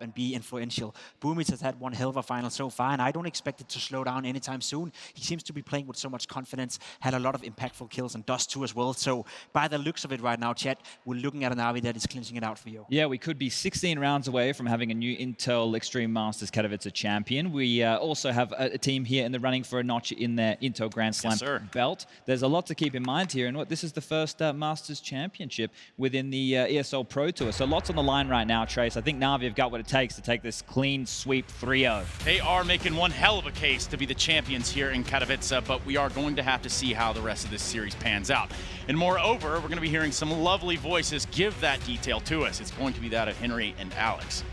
and be influential. Boomic has had one hell of a final so far, and I don't expect it to slow down anytime soon. He seems to be playing with so much confidence, had a lot of impactful kills and does too as well. So by the looks of it right now, Chet, we're looking at an Na'Vi that is clinching it out for you. Yeah, we could be 16 rounds away from having a new Intel Extreme Masters Katowice champion. We also have a team here in the running for a notch in their Intel Grand Slam belt. There's a lot to keep in mind here, and this is the first Masters Championship within the ESL Pro Tour. So lots on the line right now, Trace. I think Na'Vi have got what it takes to take this clean sweep 3-0. They are making one hell of a case to be the champions here in Katowice, but we are going to have to see how the rest of this series pans out. And moreover, we're going to be hearing some lovely voices give that detail to us. It's going to be that of Henry and Alex.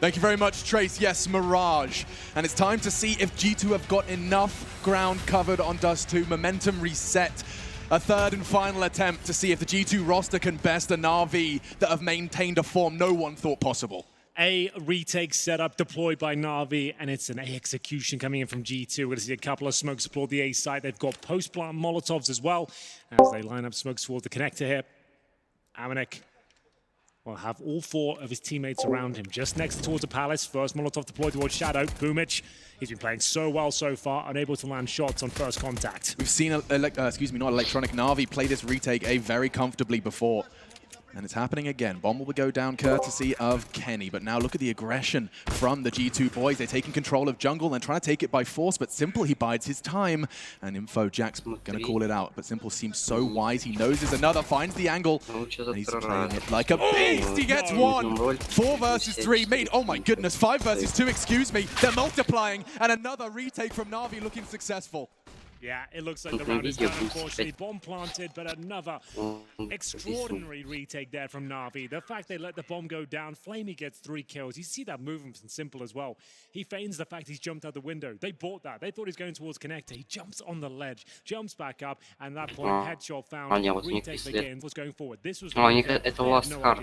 Thank you very much, Trace. Yes, Mirage. And it's time to see if G2 have got enough ground covered on Dust 2. Momentum reset. A third and final attempt to see if the G2 roster can best a Na'Vi that have maintained a form no one thought possible. A retake setup deployed by Na'Vi, and it's an A execution coming in from G2. We're going to see a couple of smokes explore the A site. They've got post-plant Molotovs as well as they line up smokes toward the connector here. Amanek will have all four of his teammates around him, just next towards the Palace. First Molotov deployed towards Shadow. Boomic, he's been playing so well so far, unable to land shots on first contact. We've seen, not Electronic, Na'Vi play this retake A very comfortably before. And it's happening again. Bomb will go down courtesy of Kenny. But now look at the aggression from the G2 boys. They're taking control of jungle and trying to take it by force. But Simple, he bides his time. And Info, Jack's going to call it out. But Simple seems so wise. He knows there's another, finds the angle. And he's playing it like a beast. He gets one. 4 versus 3. Oh my goodness. 5 versus 2, excuse me. They're multiplying. And another retake from Na'Vi looking successful. Yeah, it looks like the round is done, unfortunately. Bomb planted, but another extraordinary retake there from Na'Vi. The fact they let the bomb go down, Flamey gets 3 kills. You see that movement from Simple as well. He feigns the fact he's jumped out the window. They bought that. They thought he was going towards connector. He jumps on the ledge, jumps back up, and at that point, headshot found. Retake begins, was going forward. This was no idea.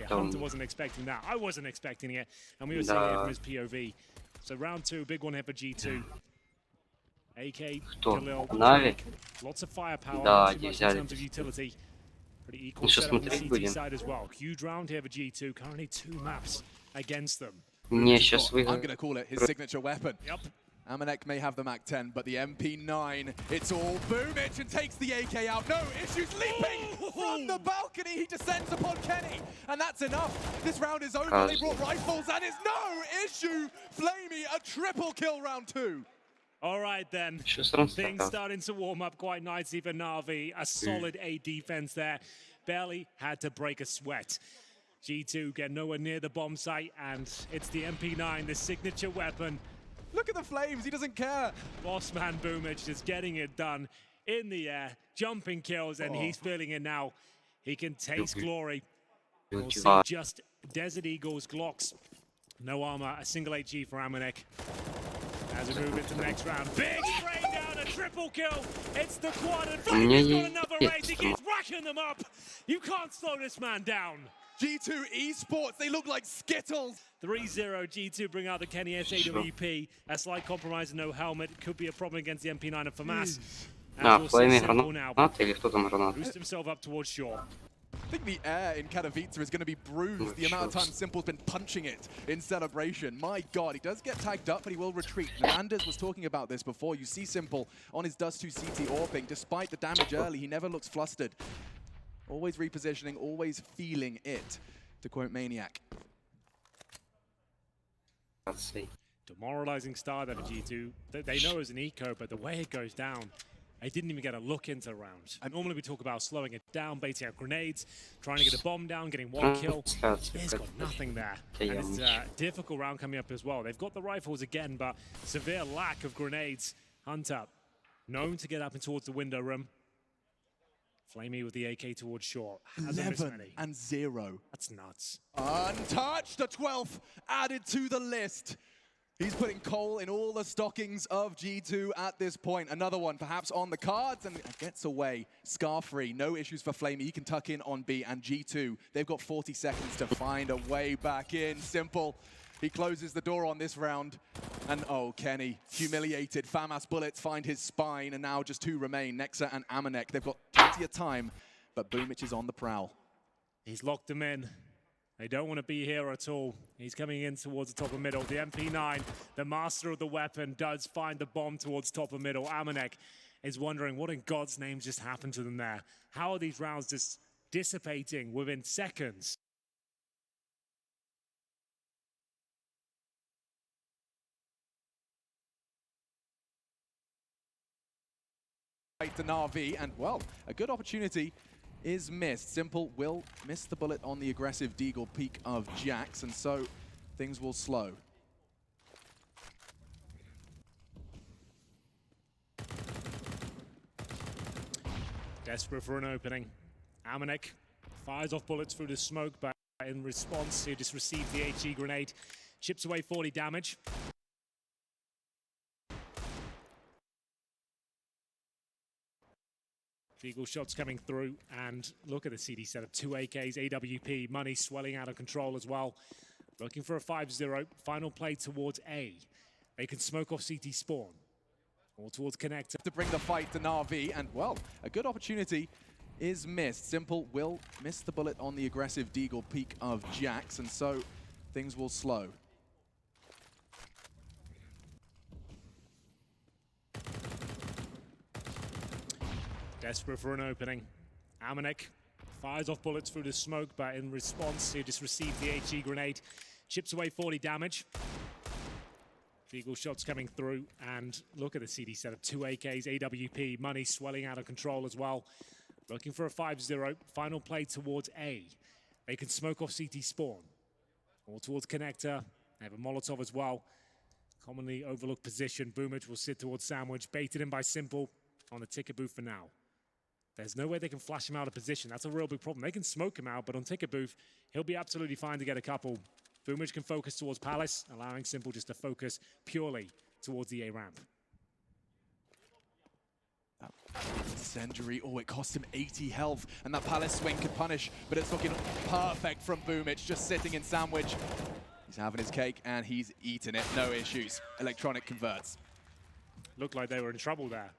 Hunter wasn't expecting that. I wasn't expecting it, and we were seeing it from his POV. So round 2, big one here for G2. AK, Khalil, lots of firepower, too much in terms of utility. Pretty equal setup on the CT side as well. Huge round here for G2, currently 2 maps against them. I'm going to call it his signature weapon. Yep. Amanek may have the MAC-10, but the MP9, it's all Boomic and takes the AK out. No issues, leaping from the balcony. He descends upon Kenny, and that's enough. This round is over. They brought rifles, and it's no issue. Flamey, a triple kill round 2. All right then, things starting to warm up quite nicely for Na'Vi. A solid A defense there. Barely had to break a sweat. G2 get nowhere near the bomb site, and it's the MP9, the signature weapon. Look at the flames, he doesn't care. Bossman Boomic just getting it done in the air, jumping kills, and he's feeling it now. He can taste glory. We'll see just Desert Eagles, Glocks. No armor, a single HG for Amanek. As we move into the next round, big spray down, a triple kill. It's the quad, and Flamey's got another race. He keeps racking them up. You can't slow this man down. G2 Esports, they look like Skittles. 3-0, G2 bring out the Kenny SAWP. A slight compromise and no helmet. Could be a problem against the MP9 of FAMAS. Boost himself up towards shore. I think the air in Katowice is going to be bruised. The amount of time Simple's been punching it in celebration. My God, he does get tagged up, but he will retreat. Hernandez was talking about this before. You see Simple on his Dust 2 CT orbing. Despite the damage early, he never looks flustered. Always repositioning, always feeling it, to quote Maniac. Let's see. Demoralizing start out of G2. They know it's an eco, but the way it goes down, they didn't even get a look into the round. And normally we talk about slowing it down, baiting out grenades, trying to get a bomb down, getting 1 kill. He's got nothing there. And it's a difficult round coming up as well. They've got the rifles again, but severe lack of grenades. Hunter, known to get up and towards the window room. Flamey with the AK towards shore. 11 and 0. That's nuts. Untouched, the 12th added to the list. He's putting coal in all the stockings of G2 at this point. Another one perhaps on the cards and gets away. Scar-free, no issues for Flamey. He can tuck in on B, and G2, they've got 40 seconds to find a way back in. Simple. He closes the door on this round. And oh, Kenny, humiliated. FAMAS bullets find his spine, and now just 2 remain, Nexa and Amanek. They've got plenty of time, but Boomic is on the prowl. He's locked him in. They don't want to be here at all. He's coming in towards the top of middle. The MP9, the master of the weapon, does find the bomb towards top of middle. Amanek is wondering what in God's name just happened to them there. How are these rounds just dissipating within seconds? To Na'Vi, and well, a good opportunity is missed. Simple will miss the bullet on the aggressive Deagle peak of Jax, and so things will slow. Desperate for an opening. Amanek fires off bullets through the smoke, but in response, he just received the HE grenade. Chips away 40 damage. Deagle shots coming through, and look at the CD setup. 2 AKs, AWP, money swelling out of control as well. Looking for a 5-0. Final play towards A. They can smoke off CT spawn. Or towards connector. To bring the fight to Na'Vi, and well, a good opportunity is missed. Simple will miss the bullet on the aggressive Deagle peak of Jax, and so things will slow. Desperate for an opening. Amanek fires off bullets through the smoke, but in response, he just received the HE grenade. Chips away 40 damage. Deagle shots coming through, and look at the CD setup. 2 AKs, AWP, money swelling out of control as well. Looking for a 5-0. Final play towards A. They can smoke off CT spawn. Or towards connector. They have a Molotov as well. Commonly overlooked position. Boomage will sit towards Sandwich. Baited in by Simple on the ticket booth for now. There's no way they can flash him out of position. That's a real big problem. They can smoke him out, but on ticket booth, he'll be absolutely fine to get a couple. Boomage can focus towards Palace, allowing Simple just to focus purely towards the A ramp. Incendiary, oh, it cost him 80 health, and that Palace swing could punish, but it's looking perfect from Boomage, just sitting in Sandwich. He's having his cake, and he's eating it, no issues. Electronic converts. Looked like they were in trouble there.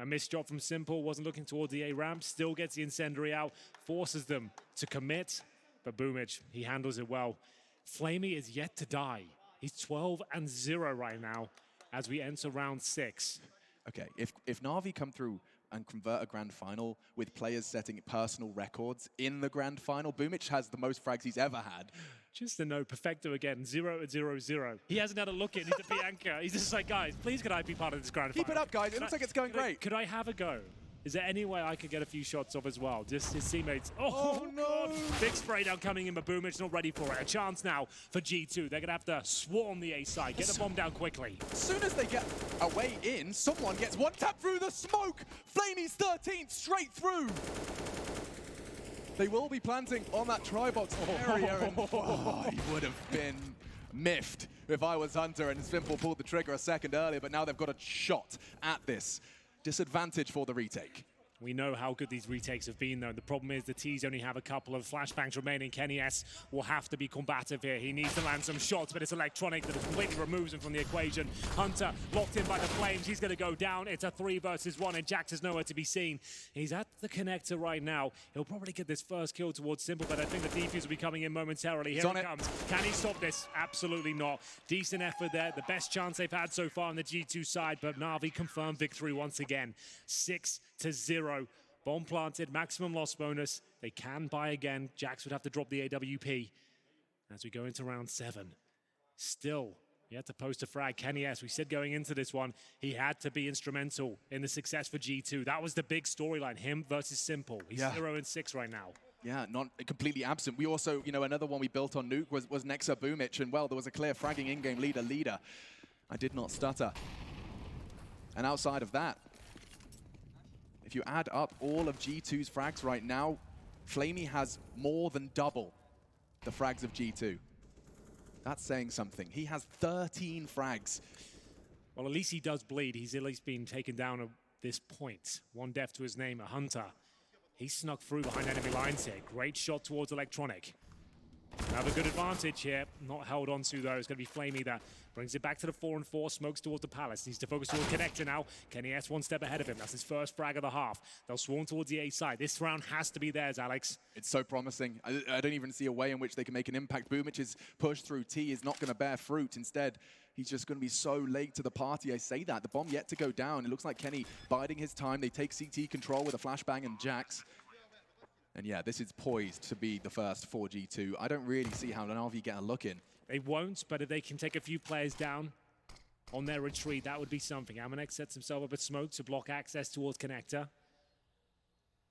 A missed shot from Simple, wasn't looking towards the A ramp, still gets the incendiary out, forces them to commit, but Boomage, he handles it well. Flamey is yet to die. He's 12-0 right now as we enter round 6. Okay, if Na'Vi come through and convert a grand final with players setting personal records in the grand final, Boomage has the most frags he's ever had. Just a note, Perfecto again, 0-0-0. He hasn't had a look in, he's a Bianca. He's just like, guys, please could I be part of this grand final? Keep it up, guys. It looks like it's going great. Could I have a go? Is there any way I could get a few shots off as well? Just his teammates. Oh no! God. Big spray down coming in, but Boomage not ready for it. A chance now for G2. They're going to have to swarm the A side, get the bomb down quickly. As soon as they get a way in, someone gets one tap through the smoke. Flamey's 13th straight through. They will be planting on that tri-box area. Oh, he would have been miffed if I was Hunter and Simple pulled the trigger a second earlier, but now they've got a shot at this. Disadvantage for the retake. We know how good these retakes have been, though. The problem is the T's only have a couple of flashbangs remaining. Kenny S will have to be combative here. He needs to land some shots, but it's Electronic that completely removes him from the equation. Hunter locked in by the flames. He's going to go down. It's a 3 versus 1, and Jax is nowhere to be seen. He's at the connector right now. He'll probably get this first kill towards Simple, but I think the defuse will be coming in momentarily. Here it comes. Can he stop this? Absolutely not. Decent effort there. The best chance they've had so far on the G2 side, but Na'Vi confirmed victory once again. 6-0. Bomb planted, maximum loss bonus. They can buy again. Jax would have to drop the AWP as we go into round 7. Still, he had to post a frag. Kenny S, we said going into this one, he had to be instrumental in the success for G2. That was the big storyline, him versus Simple. He's 0-6 right now. Yeah, not completely absent. We also, another one we built on Nuke was Nexa Boomich, and well, there was a clear fragging in-game leader. I did not stutter. And outside of that, if you add up all of G2's frags right now, Flamey has more than double the frags of G2. That's saying something. He has 13 frags. Well, at least he does bleed. He's at least been taken down at this point. 1 death to his name, a Hunter. He snuck through behind enemy lines here. Great shot towards Electronic. Have a good advantage here. Not held onto, though. It's going to be Flamey that Brings it back to the 4-4, smokes towards the Palace. Needs to focus towards Connector now. Kenny S one step ahead of him. That's his first frag of the half. They'll swarm towards the A side. This round has to be theirs, Alex. It's so promising. I don't even see a way in which they can make an impact. Boomic's push through T is not going to bear fruit. Instead, he's just going to be so late to the party. I say that. The bomb yet to go down. It looks like Kenny biding his time. They take CT control with a flashbang and Jax. And yeah, this is poised to be the first for G2. I don't really see how Na'Vi get a look in. They won't, but if they can take a few players down on their retreat, that would be something. Amanek sets himself up with smoke to block access towards Connector.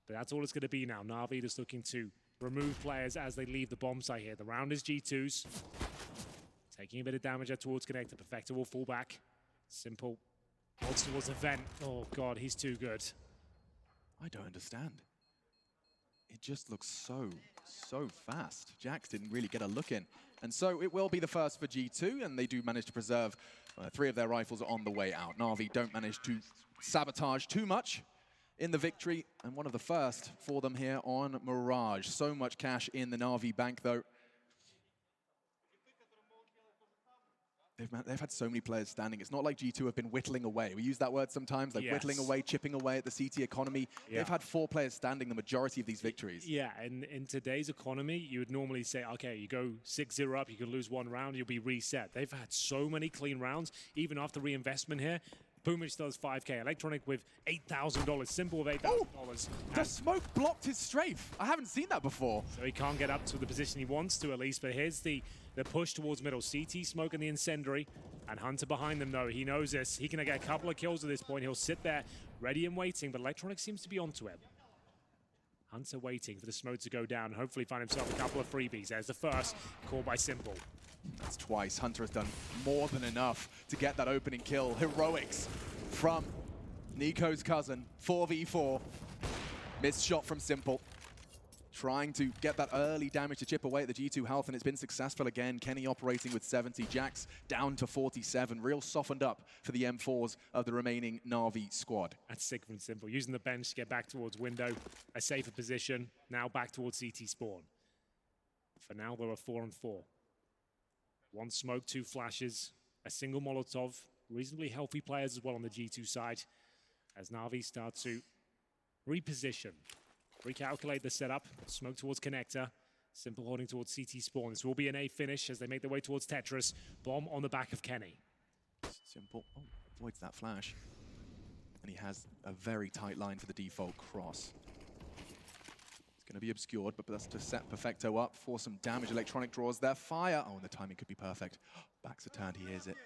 But that's all it's going to be now. Na'Vi just looking to remove players as they leave the bomb site here. The round is G2's. Taking a bit of damage there towards Connector. Perfecto will fall back. Simple. Holds towards the vent. Oh, God, he's too good. I don't understand. It just looks so fast. Jax didn't really get a look in. And so it will be the first for G2, and they do manage to preserve 3 of their rifles on the way out. Na'Vi don't manage to sabotage too much in the victory, and one of the first for them here on Mirage. So much cash in the Na'Vi bank, though. They've had so many players standing. It's not like G2 have been whittling away. We use that word sometimes, like whittling away, chipping away at the CT economy. Yeah. They've had 4 players standing the majority of these victories. Yeah, and in today's economy, you would normally say, okay, you go 6-0 up, you can lose 1 round, you'll be reset. They've had so many clean rounds, even after reinvestment here. Boomich still has 5K. Electronic with $8,000. Simple with $8,000. The smoke blocked his strafe. I haven't seen that before. So he can't get up to the position he wants to, at least. But here's the push towards middle. CT smoke and the incendiary. And Hunter behind them, though. He knows this. He can get a couple of kills at this point. He'll sit there, ready and waiting. But Electronic seems to be onto him. Hunter waiting for the smoke to go down. Hopefully find himself a couple of freebies. There's the first, called by Simple. That's twice. Hunter has done more than enough to get that opening kill. Heroics from Nico's cousin. 4v4. Missed shot from Simple. Trying to get that early damage to chip away at the G2 health, and it's been successful again. Kenny operating with 70. Jax down to 47. Real softened up for the M4s of the remaining Na'Vi squad. That's sick from Simple. Using the bench to get back towards window. A safer position. Now back towards CT spawn. For now, there are 4-4. 1 smoke, 2 flashes, a single Molotov. Reasonably healthy players as well on the G2 side as Na'Vi start to reposition. Recalculate the setup. Smoke towards Connector. Simple holding towards CT spawn. This will be an A finish as they make their way towards Tetris. Bomb on the back of Kenny. Simple avoids that flash. And he has a very tight line for the default cross. It's going to be obscured, but that's to set Perfecto up for some damage. Electronic draws their fire. Oh, and the timing could be perfect. Backs are turned, he hears it.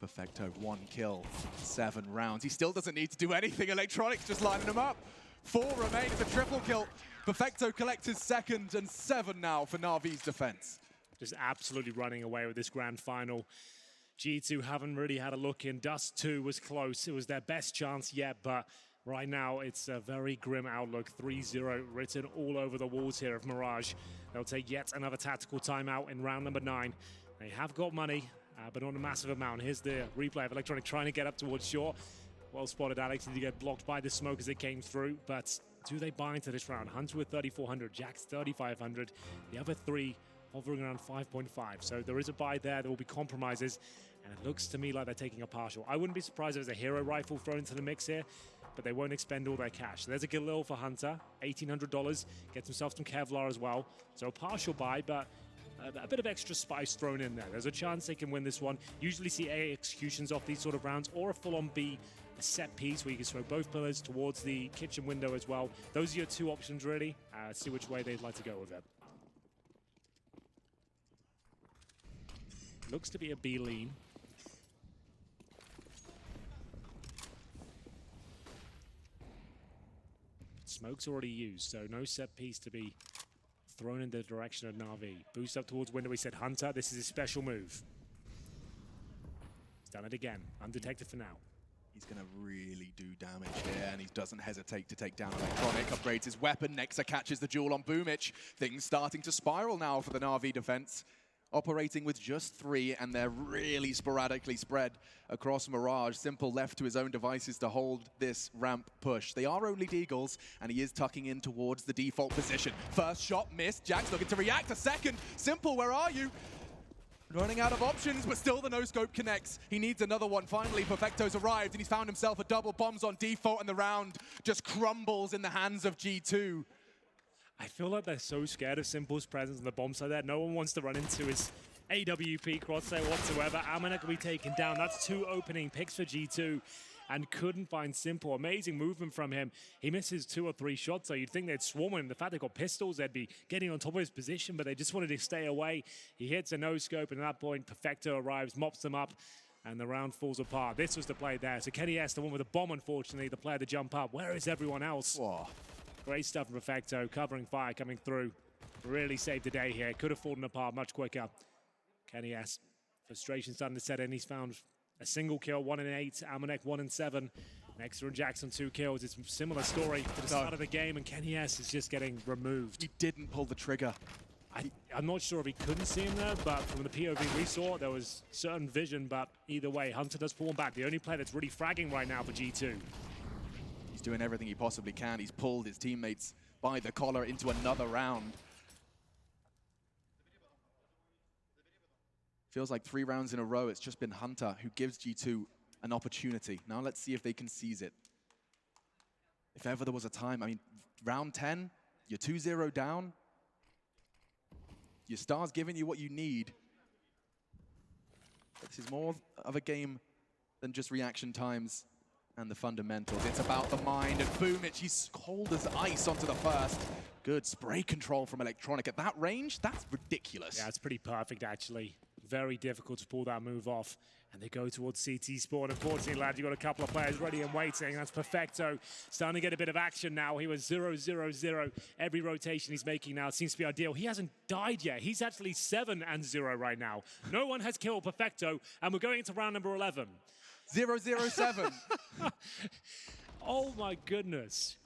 Perfecto, 1 kill, 7 rounds. He still doesn't need to do anything. Electronic's just lining him up. 4 remain, it's a triple kill. Perfecto collects his second, and 7 now for Na'Vi's defense. Just absolutely running away with this grand final. G2 haven't really had a look in. Dust 2 was close. It was their best chance yet, but right now it's a very grim outlook. 3-0 written all over the walls here of Mirage. They'll take yet another tactical timeout in round number 9. They have got money, but not a massive amount. Here's the replay of Electronic trying to get up towards shore. Well spotted, Alex. Did you get blocked by the smoke as it came through? But do they buy into this round? Hunter with 3,400, Jax 3,500. The other 3 hovering around 5.5. So there is a buy there. There will be compromises. And it looks to me like they're taking a partial. I wouldn't be surprised if there's a hero rifle thrown into the mix here, but they won't expend all their cash. So there's a Galil for Hunter, $1,800. Gets himself some Kevlar as well. So a partial buy, but a bit of extra spice thrown in there. There's a chance they can win this one. Usually see A executions off these sort of rounds, or a full-on B, a set piece where you can throw both pillars towards the kitchen window as well. Those are your 2 options, really. See which way they'd like to go with it. Looks to be a B lean. Smoke's already used, so no set piece to be thrown in the direction of Na'Vi. Boost up towards window, he said Hunter. This is his special move. He's done it again. Undetected for now. He's going to really do damage here, and he doesn't hesitate to take down Electronic. Upgrades his weapon. Nexa catches the duel on Boomich. Things starting to spiral now for the Na'Vi defense. Operating with just 3, and they're really sporadically spread across Mirage. Simple left to his own devices to hold this ramp push. They are only Deagles, and he is tucking in towards the default position. First shot missed. Jax looking to react. A second. Simple, where are you? Running out of options, but still the no-scope connects. He needs another one. Finally, Perfecto's arrived, and he's found himself a double bombs on default, and the round just crumbles in the hands of G2. I feel like they're so scared of Simple's presence on the bomb side there. No one wants to run into his AWP crosshair whatsoever. Amanek will be taken down. That's 2 opening picks for G2. And couldn't find Simple. Amazing movement from him. He misses 2 or 3 shots, so you'd think they'd swarm him. The fact they've got pistols, they'd be getting on top of his position, but they just wanted to stay away. He hits a no-scope, and at that point, Perfecto arrives, mops them up, and the round falls apart. This was the play there. So Kenny S, the one with the bomb, unfortunately, the player to jump up. Where is everyone else? Whoa. Great stuff from Perfecto, covering fire, coming through. Really saved the day here. Could have fallen apart much quicker. Kenny S, frustration starting to set in. He's found a single kill, 1 in 8. Amanek 1 in 7. Nexter and Jackson 2 kills. It's a similar story to the start of the game, and Kenny S is just getting removed. He didn't pull the trigger. I'm not sure if he couldn't see him there, but from the POV we saw, there was certain vision, but either way, Hunter does pull him back. The only player that's really fragging right now for G2. He's doing everything he possibly can. He's pulled his teammates by the collar into another round. Feels like 3 rounds in a row, it's just been Hunter who gives G2 an opportunity. Now let's see if they can seize it. If ever there was a time, I mean, round 10, you're 2-0 down. Your star's giving you what you need. But this is more of a game than just reaction times and the fundamentals. It's about the mind, and Boomich, he's cold as ice onto the first. Good spray control from Electronic. At that range, that's ridiculous. Yeah, it's pretty perfect, actually. Very difficult to pull that move off. And they go towards CT spawn. Unfortunately, lad, you've got a couple of players ready and waiting. That's Perfecto. Starting to get a bit of action now. He was 0-0-0. Every rotation he's making now seems to be ideal. He hasn't died yet. He's actually 7-0 right now. No one has killed Perfecto, and we're going into round number 11. 0-0-7. Oh my goodness.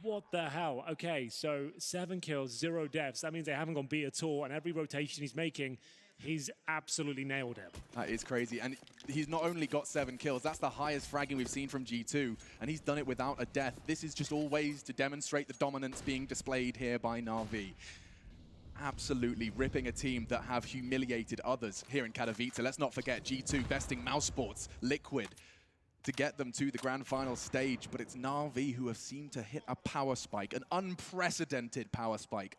What the hell? Okay, so 7 kills, 0 deaths. That means they haven't gone B at all, and every rotation he's making, he's absolutely nailed it. That is crazy, and he's not only got 7 kills, that's the highest fragging we've seen from G2, and he's done it without a death. This is just all ways to demonstrate the dominance being displayed here by Na'Vi. Absolutely ripping a team that have humiliated others here in Katowice. Let's not forget G2 besting Mouse Sports, Liquid, to get them to the grand final stage, but it's Na'Vi who have seemed to hit a power spike, an unprecedented power spike,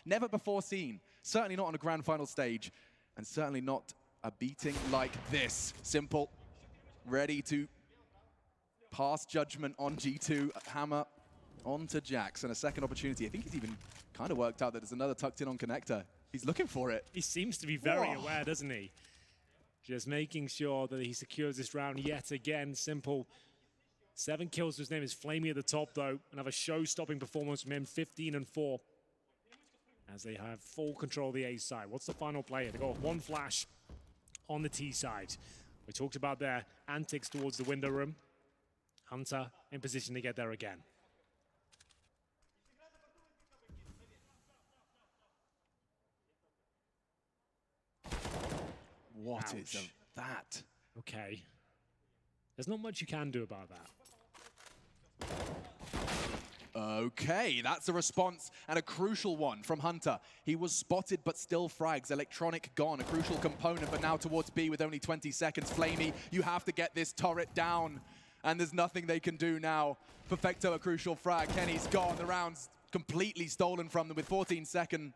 never before seen, certainly not on a grand final stage, and certainly not a beating like this. Simple, ready to pass judgment on G2, hammer onto Jax, and a second opportunity. I think he's even kind of worked out that there's another tucked in on connector. He's looking for it. He seems to be very aware, doesn't he? Just making sure that he secures this round yet again. Simple. 7 kills. His name is Flamey at the top, though. Another show-stopping performance from him, 15-4. As they have full control of the A side. What's the final play? They got 1 flash on the T side. We talked about their antics towards the window room. Hunter in position to get there again. What is that? Okay. There's not much you can do about that. Okay, that's a response, and a crucial one from Hunter. He was spotted, but still frags. Electronic gone, a crucial component, but now towards B with only 20 seconds. Flamey, you have to get this turret down, and there's nothing they can do now. Perfecto, a crucial frag. Kenny's gone. The round's completely stolen from them with 14 seconds.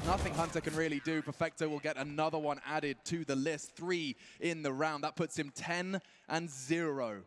Nothing Hunter can really do. Perfecto will get another one added to the list. 3 in the round. That puts him 10-0.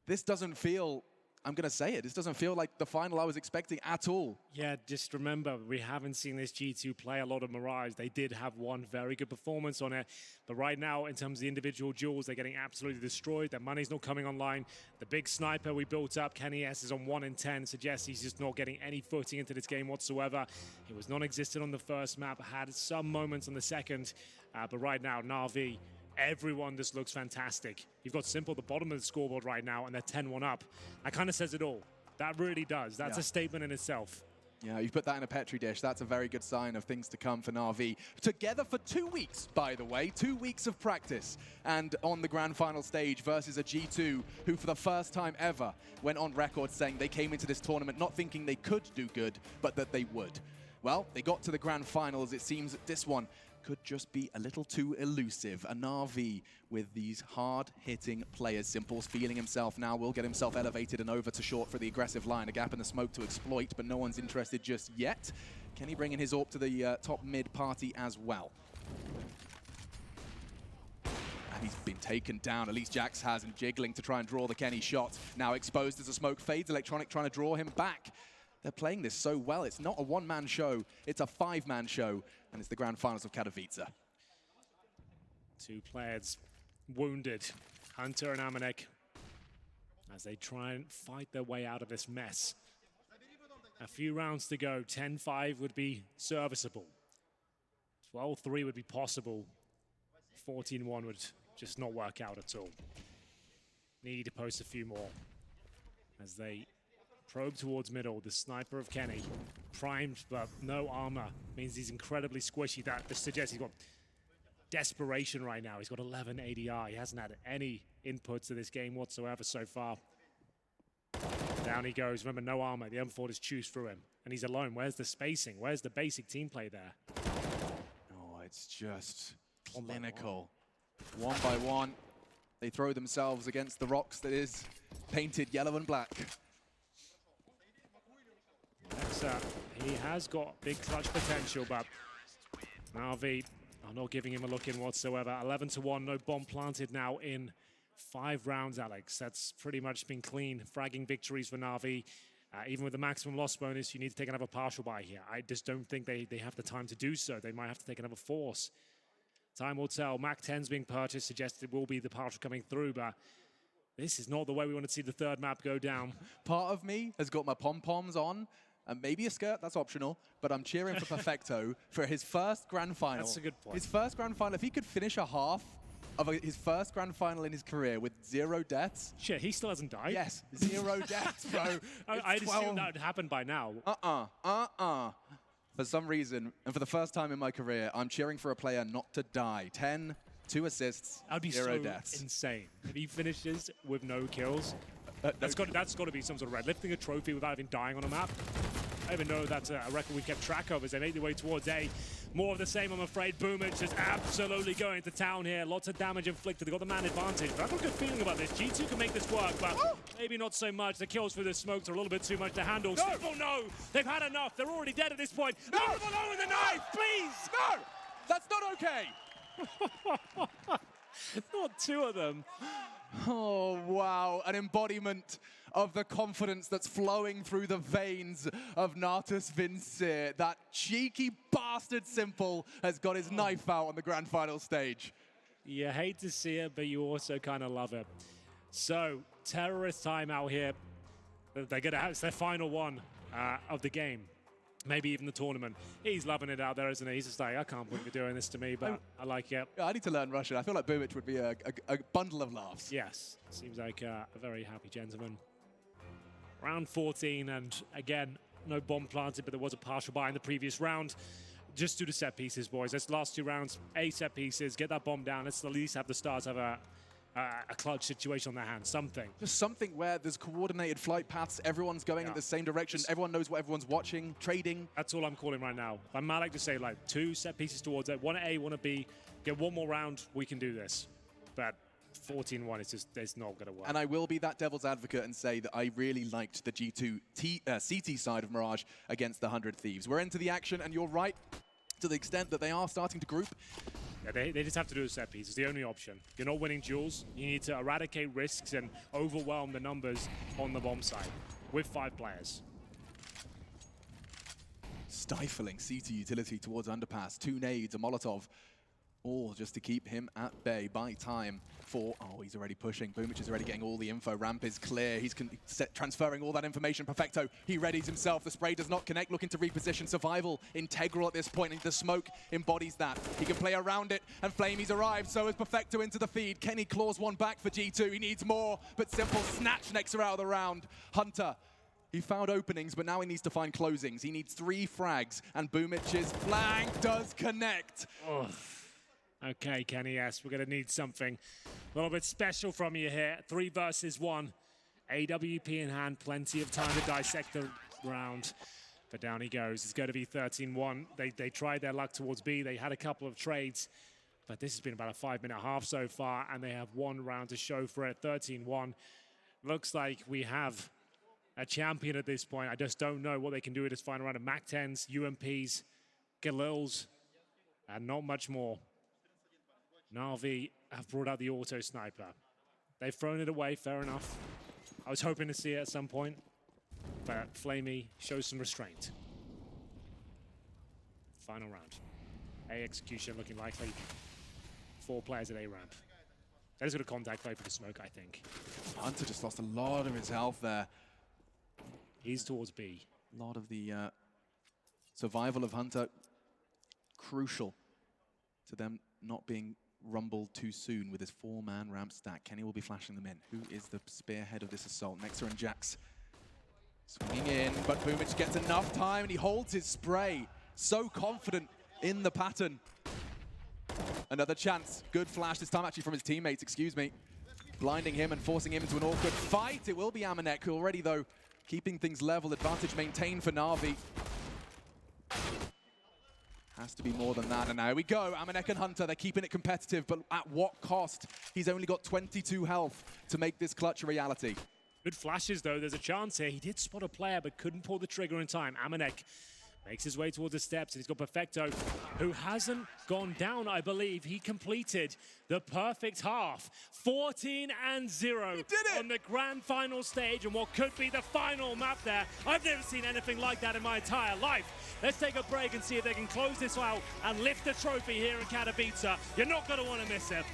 This doesn't feel, I'm going to say it, this doesn't feel like the final I was expecting at all. Yeah, just remember, we haven't seen this G2 play a lot of Mirage. They did have one very good performance on it. But right now, in terms of the individual duels, they're getting absolutely destroyed. Their money's not coming online. The big sniper we built up, Kenny S, is on 1 in 10. Suggests he's just not getting any footing into this game whatsoever. He was non-existent on the first map, had some moments on the second. But right now, Na'Vi, everyone just looks fantastic. You've got Simple at the bottom of the scoreboard right now, and they're 10-1 up. That kind of says it all. That really does. That's a statement in itself. Yeah, you put that in a Petri dish. That's a very good sign of things to come for Na'Vi. Together for 2 weeks, by the way. 2 weeks of practice. And on the grand final stage versus a G2 who, for the first time ever, went on record saying they came into this tournament not thinking they could do good, but that they would. Well, they got to the grand finals. It seems that this one could just be a little too elusive. A Na'Vi with these hard-hitting players. Simple's feeling himself now, will get himself elevated and over to short for the aggressive line. A gap in the smoke to exploit, but no one's interested just yet. Can he bring in his AWP to the top mid party as well? And he's been taken down, at least Jax has, and jiggling to try and draw the Kenny shot. Now exposed as the smoke fades, Electronic trying to draw him back. They're playing this so well. It's not a one-man show, it's a five-man show, and it's the grand finals of Katowice. Two players wounded, Hunter and Amanek, as they try and fight their way out of this mess. A few rounds to go, 10-5 would be serviceable. 12-3 would be possible. 14-1 would just not work out at all. Need to post a few more. As they probe towards middle, the sniper of Kenny, primed but no armor, means he's incredibly squishy. That suggests he's got desperation right now. He's got 11 ADR. He hasn't had any inputs to this game whatsoever so far. Down he goes. Remember, no armor. The M4 just chews through him. And he's alone. Where's the spacing? Where's the basic team play there? Oh, it's just clinical. One by one, they throw themselves against the rocks that is painted yellow and black. He has got big clutch potential, but Na'Vi are not giving him a look in whatsoever. 11-1, no bomb planted now in 5 rounds, Alex. That's pretty much been clean. Fragging victories for Na'Vi. Even with the maximum loss bonus, you need to take another partial buy here. I just don't think they have the time to do so. They might have to take another force. Time will tell. Mac 10's being purchased, suggested will be the partial coming through, but this is not the way we want to see the third map go down. Part of me has got my pom-poms on, and maybe a skirt, that's optional, but I'm cheering for Perfecto for his first grand final. That's a good point. His first grand final, if he could finish a half of his first grand final in his career with 0 deaths. Shit, he still hasn't died? Yes, 0 deaths, bro. I'd assume that would happen by now. For some reason, and for the first time in my career, I'm cheering for a player not to die. 10, 2 assists, That'd be 0 so deaths. insane. If he finishes with no kills, that's got to be some sort of red. Lifting a trophy without even dying on a map. I even know that's a record we kept track of as they make their way towards A. More of the same, I'm afraid. Boomich is absolutely going to town here. Lots of damage inflicted. They've got the man advantage. But I've got a good feeling about this. G2 can make this work, but maybe not so much. The kills through the smokes are a little bit too much to handle. No. Simple, no. They've had enough. They're already dead at this point. No. Leave them alone with the knife, please. No! That's not okay! Not 2 of them. Oh, wow. An embodiment of the confidence that's flowing through the veins of natus vincere. That cheeky bastard Simple has got his knife out on the grand final stage. You hate to see it, but you also kind of love it. So, terrorist time out here. They're going to have their final one of the game. Maybe even the tournament. He's loving it out there, isn't he? He's just like, I can't believe you're doing this to me, but I like it. Yeah, I need to learn Russian. I feel like Boomich would be a bundle of laughs. Yes, seems like a very happy gentleman. Round 14, and again, no bomb planted, but there was a partial buy in the previous round. Just do the set pieces, boys. Let's last 2 rounds, 8 set pieces, get that bomb down. Let's at least have the Stars have a clutch situation on their hands, something. Just something where there's coordinated flight paths, everyone's going in the same direction, everyone knows what everyone's watching, trading. That's all I'm calling right now. I might like to say like 2 set pieces towards it, 1 at A, 1 at B, get 1 more round, we can do this. But 14-1, it's not going to work. And I will be that devil's advocate and say that I really liked the G2 CT side of Mirage against the 100 Thieves. We're into the action, and you're right to the extent that they are starting to group. Yeah, they just have to do a set piece. It's the only option. If you're not winning duels, you need to eradicate risks and overwhelm the numbers on the bomb side with 5 players. Stifling CT utility towards underpass. 2 nades, a Molotov. All just to keep him at bay. Buy time for... Oh, he's already pushing. Boomich is already getting all the info. Ramp is clear. He's transferring all that information. Perfecto, he readies himself. The spray does not connect. Looking to reposition. Survival integral at this point. And the smoke embodies that. He can play around it. And Flamey's arrived. So is Perfecto into the feed. Kenny claws one back for G2. He needs more. But Simple snatch next out of the round. Hunter. He found openings, but now he needs to find closings. He needs 3 frags. And Boomich's flank does connect. Oh. Okay, Kenny, yes, we're going to need something a little bit special from you here. 3 versus 1. AWP in hand, plenty of time to dissect the round. But down he goes. It's going to be 13-1. They tried their luck towards B. They had a couple of trades, but this has been about a 5-minute half so far, and they have one round to show for it. 13-1. Looks like we have a champion at this point. I just don't know what they can do in this final round of MAC-10s, UMPs, Galils, and not much more. Na'Vi have brought out the auto sniper. They've thrown it away, fair enough. I was hoping to see it at some point, but Flamey shows some restraint. Final round. A execution looking likely. 4 players at A ramp. That is going to contact play for the smoke, I think. Hunter just lost a lot of his health there. He's towards B. A lot of the survival of Hunter crucial to them not being rumbled too soon with his 4-man ramp stack. Kenny will be flashing them in. Who is the spearhead of this assault? Nexa and Jax swinging in, but Boomich gets enough time and he holds his spray. So confident in the pattern. Another chance. Good flash, this time actually from his teammates, excuse me. Blinding him and forcing him into an awkward fight. It will be Amanek, who already, though, keeping things level. Advantage maintained for Na'Vi. Has to be more than that, and now we go. Amanek and Hunter, they're keeping it competitive, but at what cost? He's only got 22 health to make this clutch a reality. Good flashes, though. There's a chance here. He did spot a player, but couldn't pull the trigger in time. Amanek makes his way towards the steps, and he's got Perfecto, who hasn't gone down, I believe. He completed the perfect half. 14-0 on the grand final stage, and what could be the final map there. I've never seen anything like that in my entire life. Let's take a break and see if they can close this out and lift the trophy here in Katowice. You're not going to want to miss it.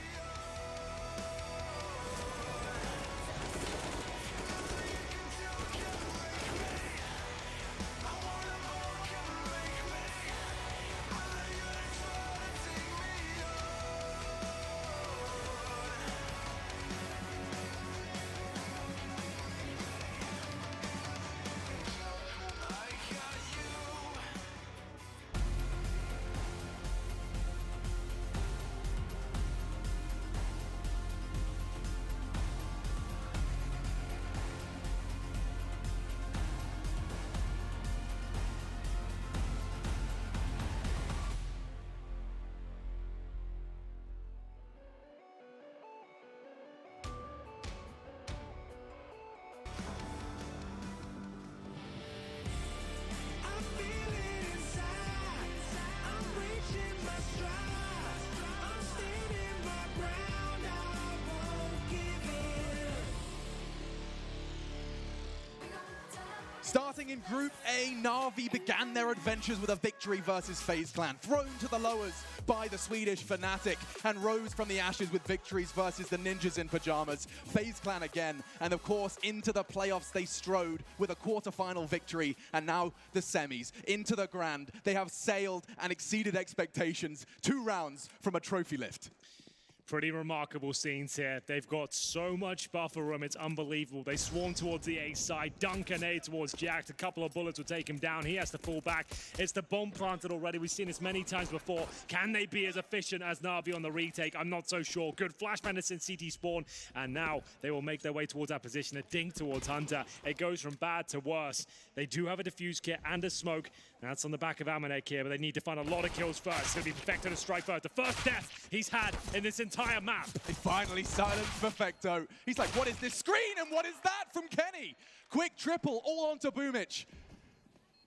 Starting in Group A, Na'Vi began their adventures with a victory versus FaZe Clan, thrown to the lowers by the Swedish Fnatic, and rose from the ashes with victories versus the Ninjas in Pajamas, FaZe Clan again, and of course into the playoffs they strode with a quarterfinal victory, and now the semis, into the Grand. They have sailed and exceeded expectations, 2 rounds from a trophy lift. Pretty remarkable scenes here. They've got so much buffer room, it's unbelievable. They swarm towards the A side, dunk an A towards Jack. A couple of bullets will take him down. He has to fall back. It's the bomb planted already. We've seen this many times before. Can they be as efficient as Na'Vi on the retake? I'm not so sure. Good flash madness in CT spawn, and now they will make their way towards that position. A dink towards Hunter. It goes from bad to worse. They do have a defuse kit and a smoke. That's on the back of Amanek here, but they need to find a lot of kills first. It's going to be Perfecto to strike first. The first death he's had in this entire map. They finally silenced Perfecto. He's like, what is this screen and what is that from Kenny? Quick triple all onto Boomich.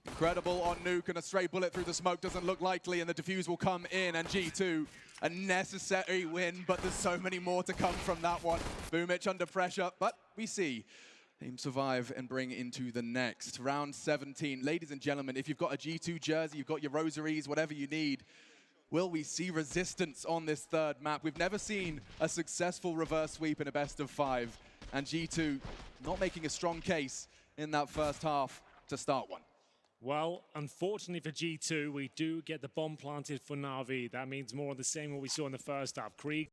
Incredible on Nuke, and a stray bullet through the smoke doesn't look likely, and the defuse will come in, and G2, a necessary win, but there's so many more to come from that one. Boomich under pressure, but we see him survive and bring into the next. Round 17. Ladies and gentlemen, if you've got a G2 jersey, you've got your rosaries, whatever you need, will we see resistance on this third map? We've never seen a successful reverse sweep in a best of 5, and G2 not making a strong case in that first half to start one. Well, unfortunately for G2, we do get the bomb planted for Na'Vi. That means more of the same what we saw in the first half. Krieg